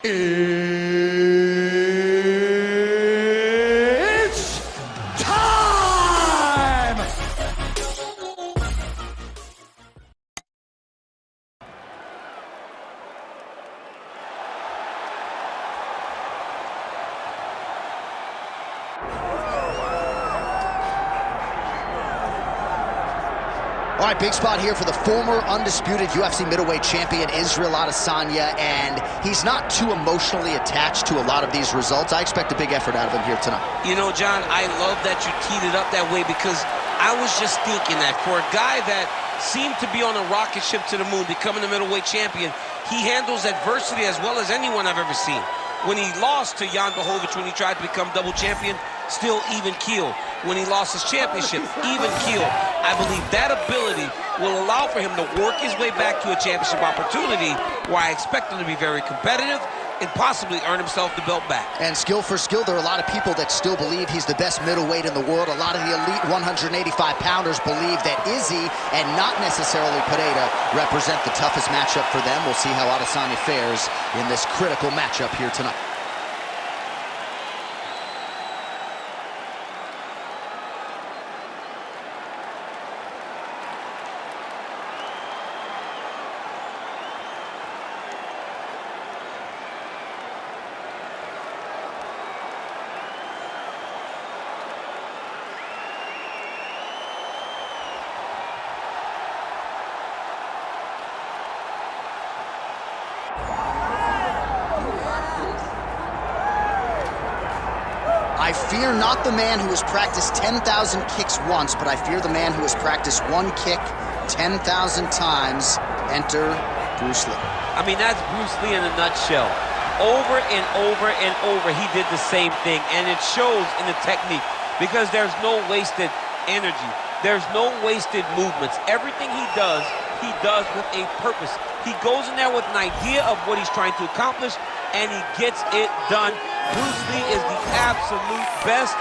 It's time! All right, big spot here for the former undisputed UFC middleweight champion, Israel Adesanya, and he's not too emotionally attached to a lot of these results. I expect a big effort out of him here tonight. You know, John, I love that you teed it up that way, because I was just thinking that for a guy that seemed to be on a rocket ship to the moon, becoming a middleweight champion, he handles adversity as well as anyone I've ever seen. When he lost to Jan Blachowicz, when he tried to become double champion, still even keel. When he lost his championship, even keel. I believe that ability will allow for him to work his way back to a championship opportunity, where I expect him to be very competitive and possibly earn himself the belt back. And skill for skill, there are a lot of people that still believe he's the best middleweight in the world. A lot of the elite 185-pounders believe that Izzy, and not necessarily Pereira, represent the toughest matchup for them. We'll see how Adesanya fares in this critical matchup here tonight. I fear not the man who has practiced 10,000 kicks once, but I fear the man who has practiced one kick 10,000 times. Enter Bruce Lee. I mean, that's Bruce Lee in a nutshell. Over and over and over, he did the same thing, and it shows in the technique, because there's no wasted energy. There's no wasted movements. Everything he does with a purpose. He goes in there with an idea of what he's trying to accomplish, and he gets it done. Bruce Lee is the absolute best.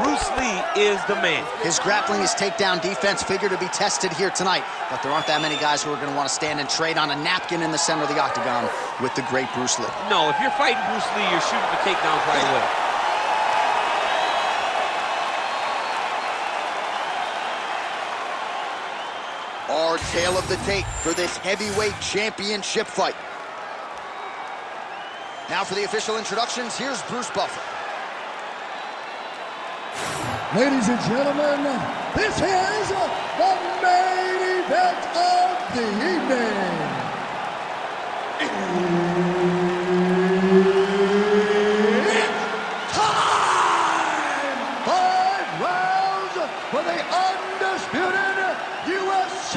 Bruce Lee is the man. His grappling, his takedown defense figure to be tested here tonight, but there aren't that many guys who are going to want to stand and trade on a napkin in the center of the octagon with the great Bruce Lee. No, if you're fighting Bruce Lee, you're shooting for takedowns right away. Our tale of the tape for this heavyweight championship fight. Now for the official introductions, here's Bruce Buffer. Ladies and gentlemen, this is the main event of the evening. It's time! 5 rounds for the undisputed UFC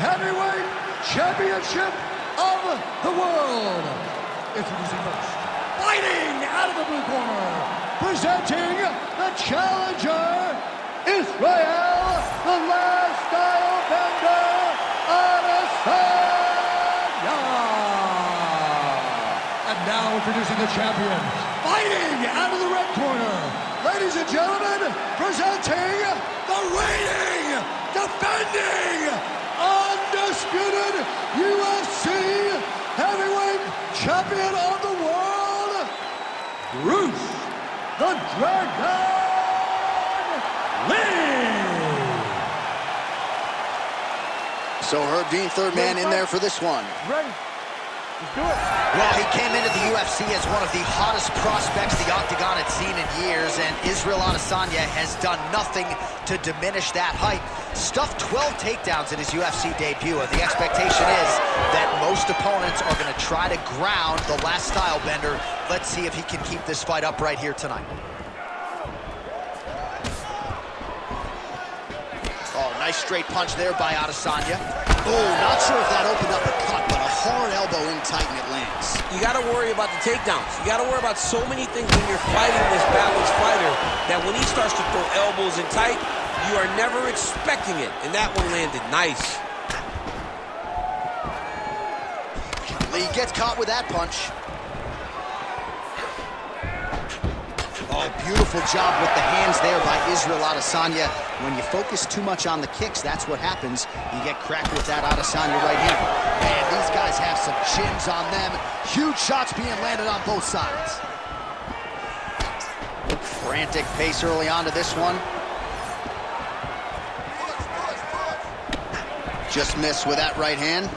Heavyweight Championship of the world. Introducing first, fighting out of the blue corner, presenting the challenger, Israel, the last style bender, Adesanya. And now introducing the champion, fighting out of the red corner, ladies and gentlemen, presenting the reigning, defending, undisputed UFC Heavyweight Champion of the world, Bruce the Dragon Lee. So Herb Dean, third man in there for this one. Ready? Let's do it. Well, he came into the UFC as one of the hottest prospects the Octagon had seen in years, and Israel Adesanya has done nothing to diminish that hype. Stuffed 12 takedowns in his UFC debut, and the expectation is that most opponents are going to try to ground the last style bender. Let's see if he can keep this fight up right here tonight. Oh, nice straight punch there by Adesanya. Oh, not sure if that opened up a cut, but a hard elbow in tight and it lands. You got to worry about the takedowns. You got to worry about so many things when you're fighting this balanced fighter, that when he starts to throw elbows in tight, you are never expecting it. And that one landed nice. Lee gets caught with that punch. Oh, beautiful job with the hands there by Israel Adesanya. When you focus too much on the kicks, that's what happens. You get cracked with that Adesanya right hand. Man, these guys have some chins on them. Huge shots being landed on both sides. Frantic pace early on to this one. Just missed with that right hand.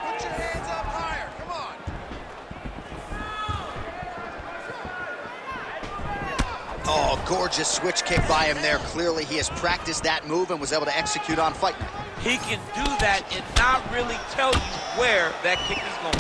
Put your hands up higher, come on. Oh, gorgeous switch kick by him there. Clearly he has practiced that move and was able to execute on Fight Night. He can do that and not really tell you where that kick is going.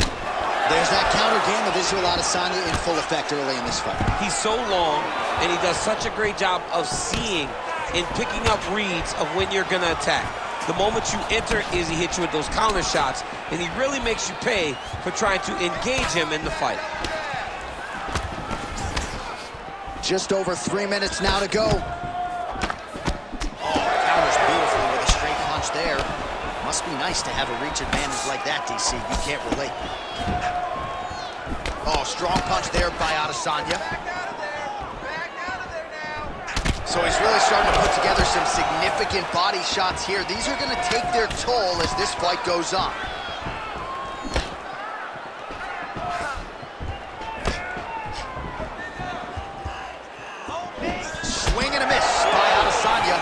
There's that counter game of Israel Adesanya in full effect early in this fight. He's so long, and he does such a great job of seeing and picking up reads of when you're going to attack. The moment you enter is he hits you with those counter shots, and he really makes you pay for trying to engage him in the fight. Just over 3 minutes now to go. Oh, counters beautifully with a straight punch there. Must be nice to have a reach advantage like that, DC. You can't relate. Oh, strong punch there by Adesanya. Back out of there now. So he's really starting to put together some significant body shots here. These are going to take their toll as this fight goes on. Swing and a miss by Adesanya.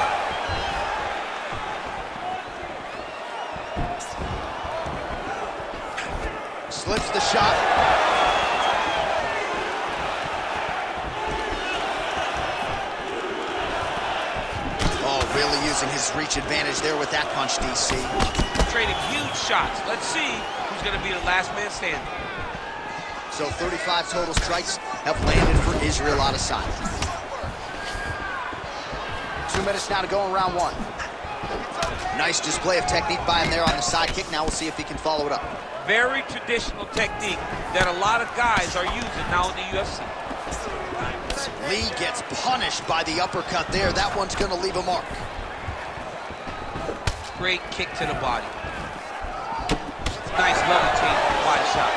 Slips the shot. Oh, really using his reach advantage there with that punch, DC. Trading huge shots. Let's see who's going to be the last man standing. So 35 total strikes have landed for Israel Adesanya. 2 minutes now to go in round one. Nice display of technique by him there on the side kick. Now we'll see if he can follow it up. Very traditional technique that a lot of guys are using now in the UFC. Lee gets punished by the uppercut there. That one's going to leave a mark. Great kick to the body. Nice level change body shot.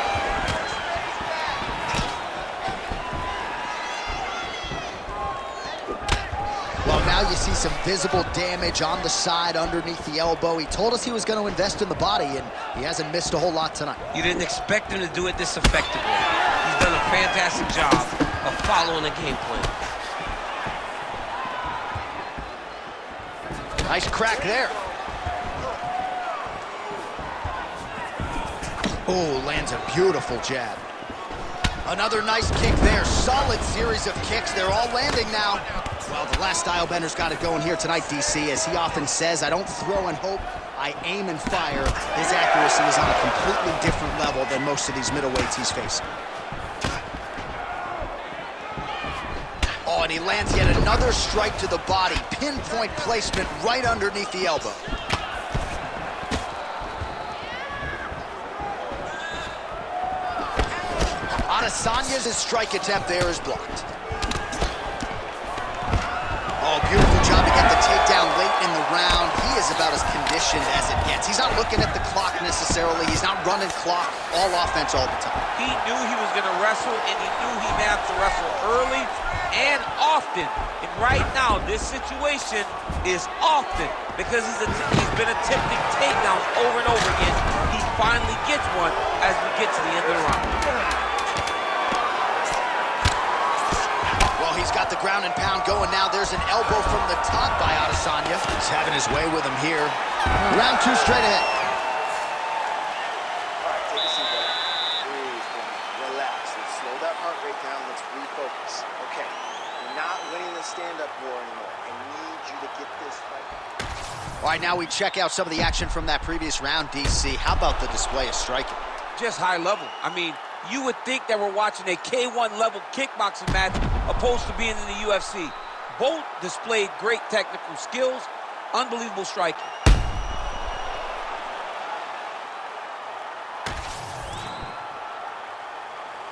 Well, now you see some visible damage on the side underneath the elbow. He told us he was going to invest in the body, and he hasn't missed a whole lot tonight. You didn't expect him to do it this effectively. He's done a fantastic job of following the game plan. Nice crack there. Oh, lands a beautiful jab. Another nice kick there. Solid series of kicks. They're all landing now. Well, the last style bender's got it going here tonight, DC. As he often says, I don't throw and hope, I aim and fire. His accuracy is on a completely different level than most of these middleweights he's facing. Oh, and he lands yet another strike to the body. Pinpoint placement right underneath the elbow. Adesanya's strike attempt there is blocked. Oh, beautiful job to get the takedown late in the round. He is about as conditioned as it gets. He's not looking at the clock necessarily. He's not running clock, all offense all the time. He knew he was going to wrestle, and he knew he'd have to wrestle early and often. And right now, this situation is often because he's been attempting takedowns over and over again. He finally gets one as we get to the end of the round. Well, he's got the ground and pound going now. There's an elbow from the top by Adesanya. He's having his way with him here. Round two straight ahead. All right, take a seat, buddy. Breathe, relax. Let's slow that heart rate down. Let's refocus. Okay, you're not winning the stand-up war anymore. I need you to get this fight. All right, now we check out some of the action from that previous round, DC. How about the display of striking? Just high level. I mean, you would think that we're watching a K1 level kickboxing match opposed to being in the UFC. Both displayed great technical skills, unbelievable striking.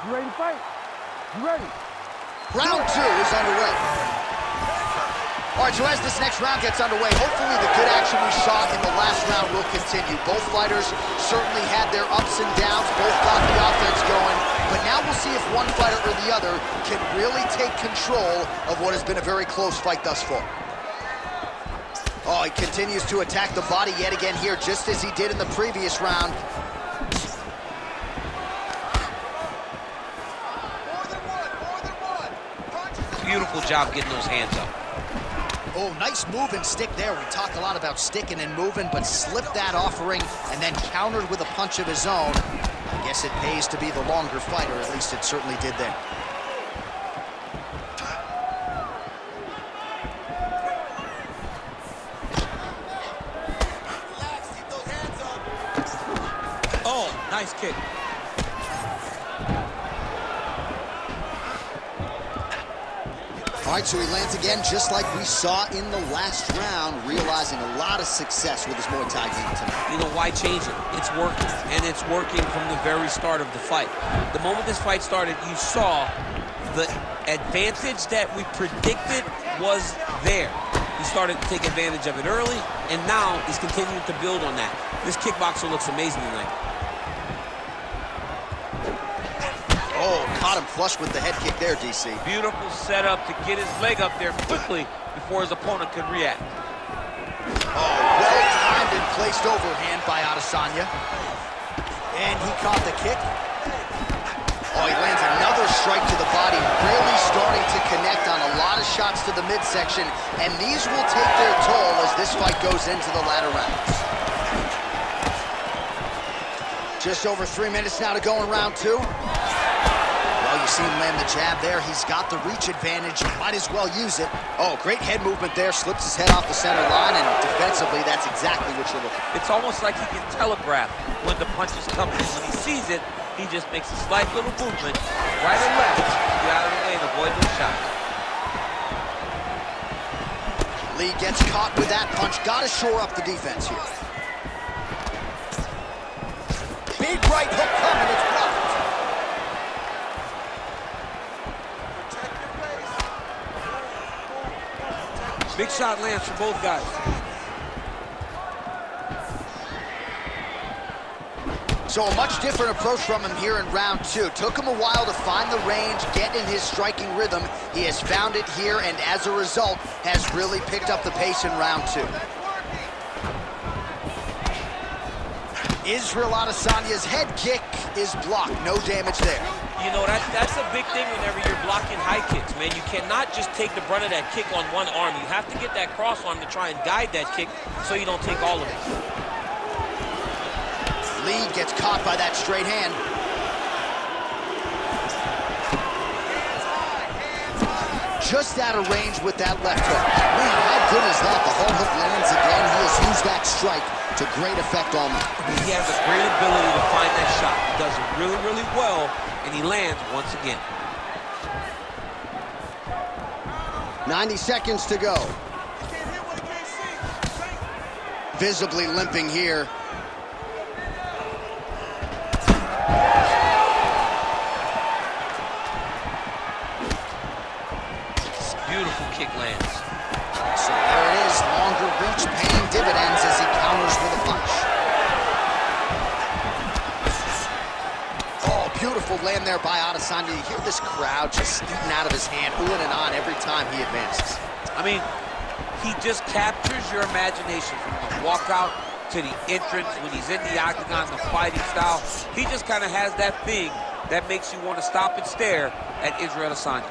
You ready to fight? You ready? Round two is underway. All All right, so as this next round gets underway, hopefully the good action we saw in the last round will continue. Both fighters certainly had their ups and downs, both got the offense going, but now we'll see if one fighter or the other can really take control of what has been a very close fight thus far. Oh, he continues to attack the body yet again here, just as he did in the previous round. Beautiful job getting those hands up. Oh, nice move and stick there. We talk a lot about sticking and moving, but slipped that offering and then countered with a punch of his own. I guess it pays to be the longer fighter, at least it certainly did there. Oh, nice kick. All right, so he lands again, just like we saw in the last round, realizing a lot of success with his Muay Thai game tonight. You know, why change it? It's working, and it's working from the very start of the fight. The moment this fight started, you saw the advantage that we predicted was there. He started to take advantage of it early, and now he's continuing to build on that. This kickboxer looks amazing tonight. Oh, caught him flush with the head kick there, DC. Beautiful setup to get his leg up there quickly before his opponent could react. Oh, well-timed and placed overhand by Adesanya. And he caught the kick. Oh, he lands another strike to the body, really starting to connect on a lot of shots to the midsection, and these will take their toll as this fight goes into the latter rounds. Just over 3 minutes now to go in round two. Well, you see him land the jab there. He's got the reach advantage. Might as well use it. Oh, great head movement there. Slips his head off the center line, and defensively, that's exactly what you're looking for. It's almost like he can telegraph when the punches come in. When he sees it, he just makes a slight little movement, right or left, to get out of the way and avoid those shots. Lee gets caught with that punch. Got to shore up the defense here. Big right hook coming. It's blocked. Big shot lands for both guys. So a much different approach from him here in round two. Took him a while to find the range, get in his striking rhythm. He has found it here, and as a result, has really picked up the pace in round two. Israel Adesanya's head kick is blocked. No damage there. You know, that's a big thing whenever you're blocking high kicks, man. You cannot just take the brunt of that kick on one arm. You have to get that cross arm to try and guide that kick so you don't take all of it. Lee gets caught by that straight hand. Just out of range with that left hook. Man, how good is that? The whole hook lands again. He has used that strike to great effect all night. He has a great ability to find that shot. He does it really, really well, and he lands once again. 90 seconds to go. Visibly limping here. Beautiful kick lands. So there it is, longer reach paying dividends as he counters with a punch. Oh, beautiful land there by Adesanya. You hear this crowd just eating out of his hand, oohing and on every time he advances. I mean, he just captures your imagination from the walkout to the entrance when he's in the octagon, the fighting style. He just kind of has that thing that makes you want to stop and stare at Israel Adesanya.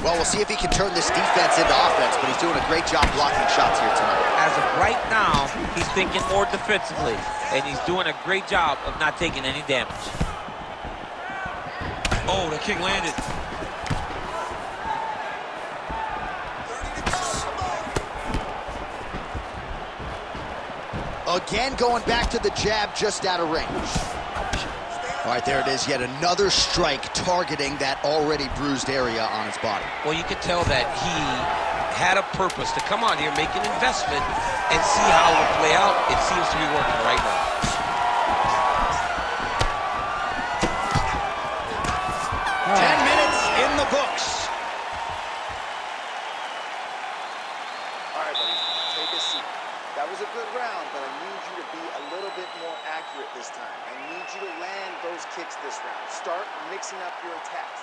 Well, we'll see if he can turn this defense into offense, but he's doing a great job blocking shots here tonight. As of right now, he's thinking more defensively, and he's doing a great job of not taking any damage. Oh, the kick landed. Again, going back to the jab just out of range. All right, there it is, yet another strike targeting that already bruised area on his body. Well, you could tell that he had a purpose to come out here, make an investment, and see how it would play out. It seems to be working right now. Wow. 10 minutes in the books. That was a good round, but I need you to be a little bit more accurate this time. I need you to land those kicks this round. Start mixing up your attacks.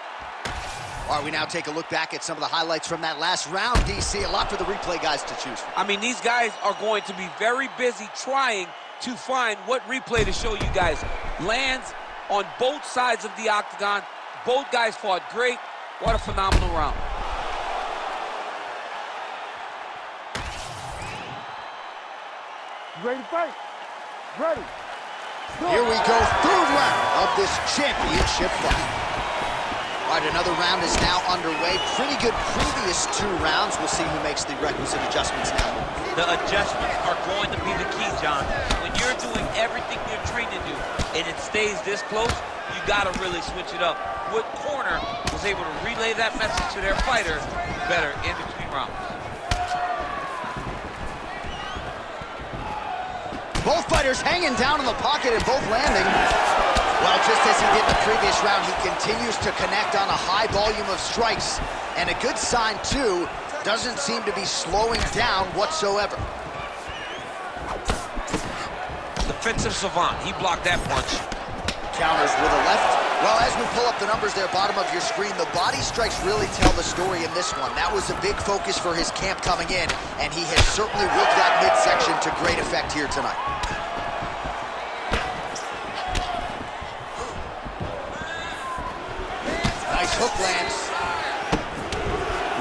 All right, we now take a look back at some of the highlights from that last round, DC. A lot for the replay guys to choose from. I mean, these guys are going to be very busy trying to find what replay to show you guys. Lands on both sides of the octagon. Both guys fought great. What a phenomenal round. Ready to fight? Ready. Here we go, third round of this championship fight. All right, another round is now underway. Pretty good previous 2 rounds. We'll see who makes the requisite adjustments now. The adjustments are going to be the key, John. When you're doing everything you're trained to do and it stays this close, you got to really switch it up. What corner was able to relay that message to their fighter better in between rounds? Both fighters hanging down in the pocket and both landing. Well, just as he did in the previous round, he continues to connect on a high volume of strikes. And a good sign, too, doesn't seem to be slowing down whatsoever. Defensive savant, he blocked that punch. Counters with a left. Well, as we pull up the numbers there, bottom of your screen, the body strikes really tell the story in this one. That was a big focus for his camp coming in, and he has certainly worked that midsection to great effect here tonight. Nice hook lands.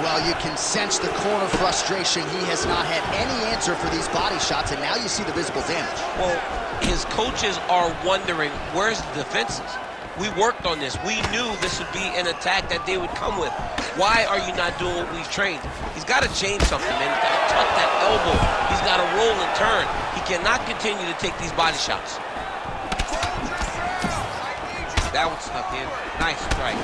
Well, you can sense the corner frustration. He has not had any answer for these body shots, and now you see the visible damage. Well, his coaches are wondering, where's the defenses? We worked on this. We knew this would be an attack that they would come with. Why are you not doing what we've trained? He's got to change something, man. He's got to tuck that elbow. He's got to roll and turn. He cannot continue to take these body shots. That one snuck in. Nice strike.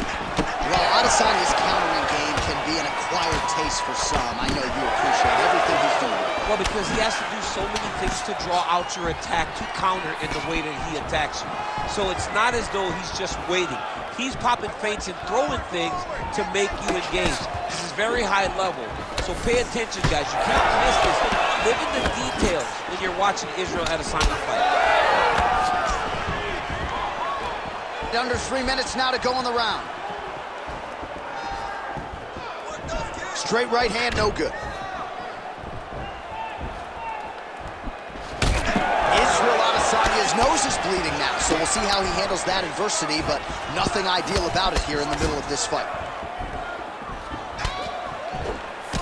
Well, Adesanya's countering game can be an acquired taste for some. I know you appreciate everything he's doing. Well, because he has to do so many things to draw out your attack, to counter in the way that he attacks you. So it's not as though he's just waiting. He's popping feints and throwing things to make you engage. This is very high level. So pay attention, guys. You can't miss this. Live in the details when you're watching Israel Adesanya fight. Under 3 minutes now to go in the round. Straight right hand, no good. Israel Adesanya's nose is bleeding now, so we'll see how he handles that adversity, but nothing ideal about it here in the middle of this fight.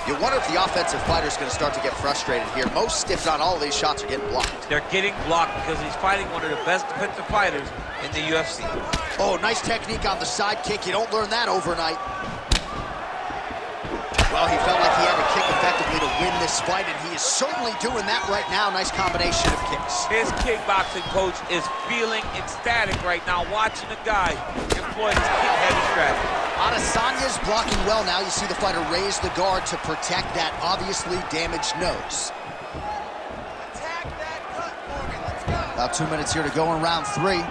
You wonder if the offensive fighter's going to start to get frustrated here. Most, if not all, of these shots are getting blocked. They're getting blocked because he's fighting one of the best defensive fighters in the UFC. Oh, nice technique on the side kick. You don't learn that overnight. Well, he felt like he had to kick effectively to win this fight, and he is certainly doing that right now. Nice combination of kicks. His kickboxing coach is feeling ecstatic right now, watching the guy employ this kick-heavy strategy. Adesanya's blocking well now. You see the fighter raise the guard to protect that obviously damaged nose. Attack that cut, Morgan. Let's go. About 2 minutes here to go in round 3.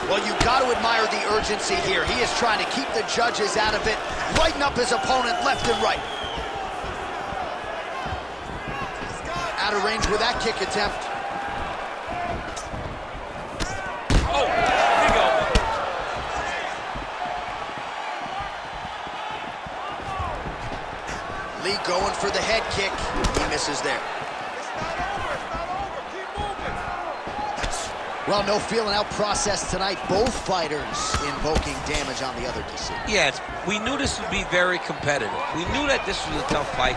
Well, you got to admire the urgency here. He is trying to keep the judges out of it, lighten up his opponent left and right. Out of range with that kick attempt. Oh, big elbow. Lee going for the head kick. He misses there. It's not over. It's not over. Keep moving. Well, no feeling out process tonight. Both fighters invoking damage on the other DC. Yes, we knew this would be very competitive. We knew that this was a tough fight.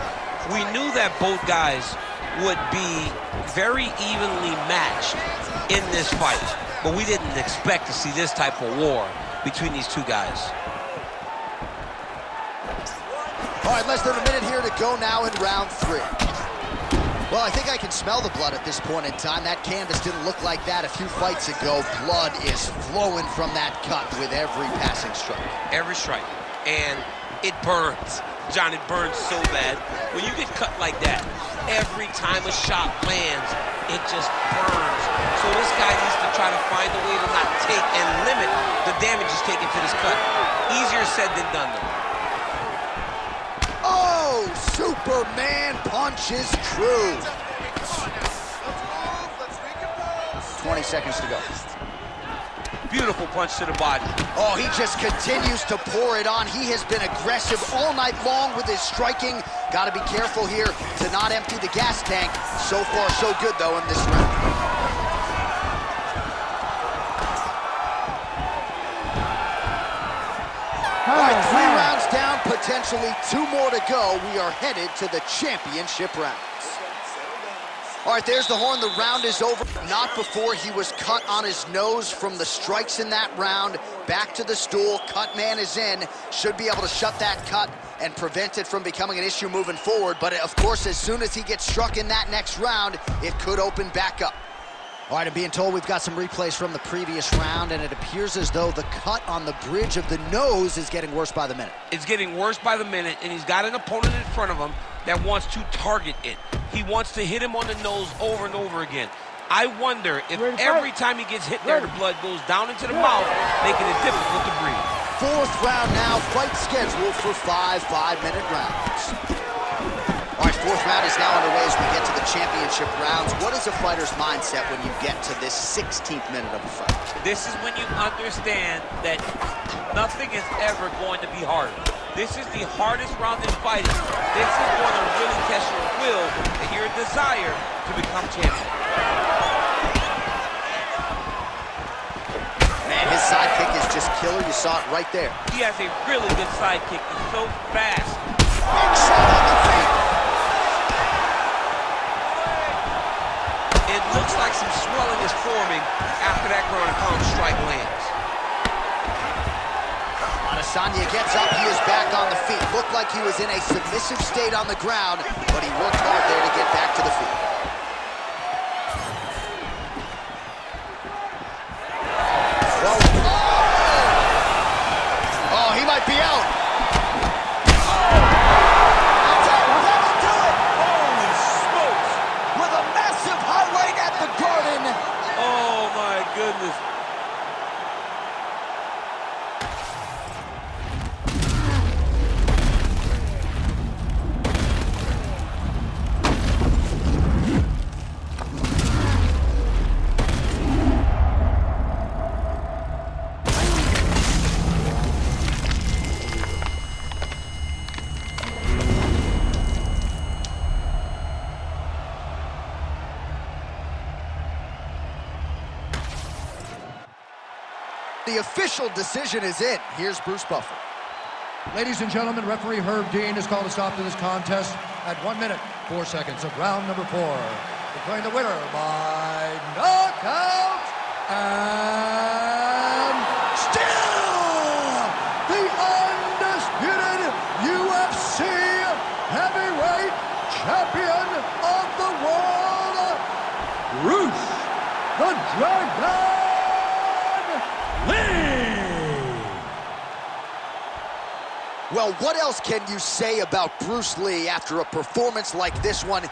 We knew that both guys would be very evenly matched in this fight. But we didn't expect to see this type of war between these two guys. All right, less than a minute here to go now in round 3. Well, I think I can smell the blood at this point in time. That canvas didn't look like that a few fights ago. Blood is flowing from that cut with every passing strike. Every strike. And it burns. John, it burns so bad. When you get cut like that, every time a shot lands, it just burns. So this guy needs to try to find a way to not take and limit the damage he's taking to this cut. Easier said than done, though. Oh, Superman punch is true. 20 seconds to go. Beautiful punch to the body. Oh, he just continues to pour it on. He has been aggressive all night long with his striking. Got to be careful here to not empty the gas tank. So far, so good, though, in this round. All right, 3 rounds down, potentially 2 more to go. We are headed to the championship rounds. All right, there's the horn. The round is over. Not before he was cut on his nose from the strikes in that round. Back to the stool. Cut man is in. Should be able to shut that cut and prevent it from becoming an issue moving forward. But, of course, as soon as he gets struck in that next round, it could open back up. All right, I'm being told we've got some replays from the previous round, and it appears as though the cut on the bridge of the nose is getting worse by the minute. It's getting worse by the minute, and he's got an opponent in front of him that wants to target it. He wants to hit him on the nose over and over again. I wonder if every time he gets hit there, the blood goes down into the mouth, making it difficult to breathe. 4th round now, fight scheduled for 5 5-minute rounds. All right, 4th round is now underway as we get to the championship rounds. What is a fighter's mindset when you get to this 16th minute of a fight? This is when you understand that nothing is ever going to be harder. This is the hardest round in fighting. This is going to really test your will and your desire to become champion. Man, his sidekick is just killer. You saw it right there. He has a really good sidekick. He's so fast. Big shot on the feet. It looks like some swelling is forming after that ground-and-pound strike lands. Adesanya gets up, he is back on the feet. Looked like he was in a submissive state on the ground, but he worked hard there to get back to the feet. Oh, he might be out. That's it, that'll do it. Holy smokes! With a massive highlight at the Garden. Oh, my goodness. The official decision is in. Here's Bruce Buffer. Ladies and gentlemen, referee Herb Dean has called a stop to this contest at 1 minute, 4 seconds of round number 4. Declaring the winner by knockout and still the undisputed UFC heavyweight champion of the world, Bruce the Dragon Lee! Well, what else can you say about Bruce Lee after a performance like this one?